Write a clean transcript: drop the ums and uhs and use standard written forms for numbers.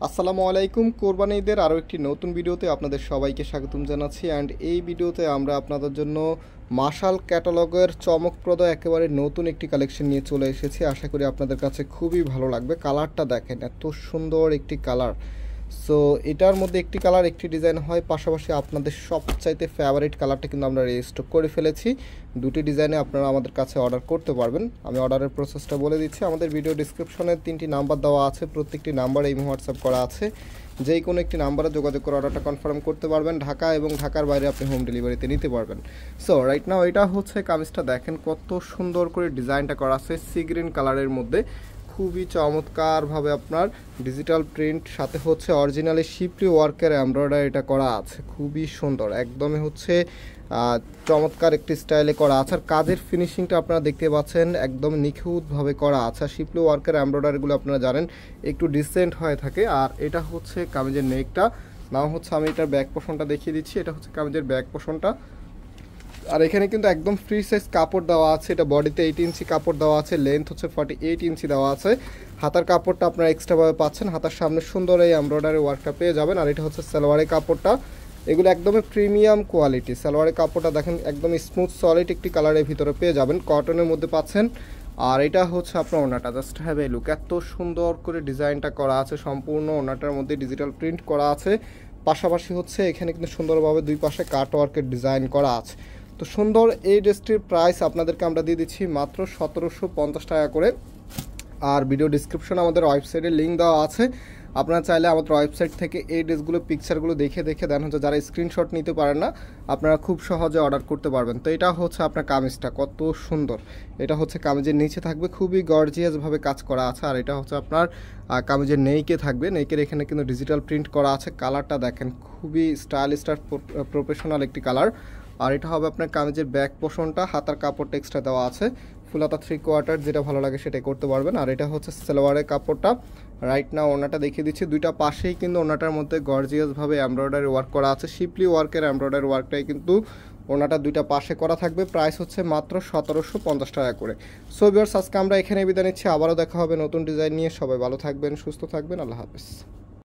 আসসালামু আলাইকুম। কোরবানি ঈদের আরও একটি নতুন ভিডিওতে আপনাদের সবাইকে স্বাগতম জানাচ্ছি। অ্যান্ড এই ভিডিওতে আমরা আপনাদের জন্য মাশাল ক্যাটালগের চমকপ্রদ একেবারে নতুন একটি কালেকশন নিয়ে চলে এসেছি। আশা করি আপনাদের কাছে খুবই ভালো লাগবে। কালারটা দেখেন, এত সুন্দর একটি কালার। সো এটার মধ্যে একটি কালার একটি ডিজাইন হয়, পাশাপাশি আপনাদের সবচাইতে ফেভারিট কালারটা কিন্তু আমরা রেজিস্টার করে ফেলেছি। দুটি ডিজাইনে আপনারা আমাদের কাছে অর্ডার করতে পারবেন। আমি অর্ডারের প্রসেসটা বলে দিচ্ছি। আমাদের ভিডিও ডিসক্রিপশনে 3টি নাম্বার দেওয়া আছে, প্রত্যেকটি নাম্বারে এই হোয়াটসঅ্যাপ করা আছে। যেই কোনো একটি নাম্বারে যোগাযোগ করে অর্ডারটা কনফার্ম করতে পারবেন। ঢাকা এবং ঢাকার বাইরে আপনি হোম ডেলিভারিতে নিতে পারবেন। সো রাইট নাও এটা হচ্ছে কামিজটা দেখেন কত সুন্দর করে ডিজাইনটা করা আছে সি গ্রিন কালারের মধ্যে। খুবই চমৎকারভাবে আপনার ডিজিটাল প্রিন্ট, সাথে হচ্ছে অরিজিনালি শিপলি ওয়ার্কের এমব্রয়ডারি এটা করা আছে। খুবই সুন্দর, একদমই হচ্ছে চমৎকার একটি স্টাইলে করা আছে। আর কাজের ফিনিশিংটা আপনারা দেখতে পাচ্ছেন একদম নিখুঁতভাবে করা আছে। আর শিপলি ওয়ার্কের এমব্রয়ডারিগুলো আপনারা জানেন একটু ডিসেন্ট হয়ে থাকে। আর এটা হচ্ছে কামিজের নেকটা, নাও হচ্ছে আমি এটার ব্যাক পোর্শনটা দেখিয়ে দিচ্ছি। এটা হচ্ছে কামিজের ব্যাক পোর্শনটা। আর এখানে কিন্তু একদম ফ্রি সাইজ কাপড় দেওয়া আছে। এটা বডিতে 8 ইঞ্চি কাপড় দেওয়া আছে, লেন্থ হচ্ছে 48 ইঞ্চি দেওয়া আছে। হাতার কাপড়টা আপনারা এক্সট্রাভাবে পাচ্ছেন, হাতার সামনে সুন্দর এই এমব্রয়ডারি ওয়ার্কটা পেয়ে যাবেন। আর এটা হচ্ছে সালোয়ারের কাপড়টা, এগুলো একদমই প্রিমিয়াম কোয়ালিটি। সালোয়ারের কাপড়টা দেখেন একদম স্মুথ সলিড একটি কালারের ভিতরে পেয়ে যাবেন, কটনের মধ্যে পাচ্ছেন। আর এটা হচ্ছে আপনার ওনাটা, জাস্ট হ্যাভ এ লুক, এত সুন্দর করে ডিজাইনটা করা আছে। সম্পূর্ণ ওনাটার মধ্যে ডিজিটাল প্রিন্ট করা আছে, পাশাপাশি হচ্ছে এখানে কিন্তু সুন্দরভাবে দুই পাশে কাট ওয়ার্কের ডিজাইন করা আছে। তো সুন্দর এই ড্রেসটির প্রাইস আপনাদেরকে আমরা দিয়ে দিচ্ছি মাত্র 1750 টাকা করে। আর ভিডিও ডিসক্রিপশনে আমাদের ওয়েবসাইটের লিঙ্ক দেওয়া আছে, আপনারা চাইলে আমাদের ওয়েবসাইট থেকে এই ড্রেসগুলো পিকচারগুলো দেখে দেন হচ্ছে যারা স্ক্রিনশট নিতে পারেন না আপনারা খুব সহজে অর্ডার করতে পারবেন। তো এটা হচ্ছে আপনার কামিজটা, কত সুন্দর। এটা হচ্ছে কামিজের নিচে থাকবে, খুবই গর্জিয়াসভাবে কাজ করা আছে। আর এটা হচ্ছে আপনার কামিজের নেইকে থাকবে, নেইকের এখানে কিন্তু ডিজিটাল প্রিন্ট করা আছে। কালারটা দেখেন খুবই স্টাইলিশ আর প্রফেশনাল একটি কালার। আর এটা হবে আপনার কামিজের ব্যাক পোর্শনটা, হাতার কাপড়টা এক্সট্রা দেওয়া আছে, ফুল হাতা 3/4, যেটা ভালো লাগে সেটাই করতে পারবেন। আর এটা হচ্ছে সালোয়ারের কাপড়টা। রাইট না ওনাটা দেখিয়ে দিচ্ছি, দুইটা পাশেই কিন্তু ওনাটার মধ্যে গর্জিয়াসভাবে এমব্রয়ডারি ওয়ার্ক করা আছে। শিপলি ওয়ার্কের এমব্রয়ডারি ওয়ার্কটাই কিন্তু ওনাটা দুইটা পাশে করা থাকবে। প্রাইস হচ্ছে মাত্র 1750 টাকা করে। সো ভিউয়ার্স, আজকে আমরা এখানে বিদায় নিচ্ছি, আবারও দেখা হবে নতুন ডিজাইন নিয়ে। সবাই ভালো থাকবেন, সুস্থ থাকবেন, আল্লাহ হাফেজ।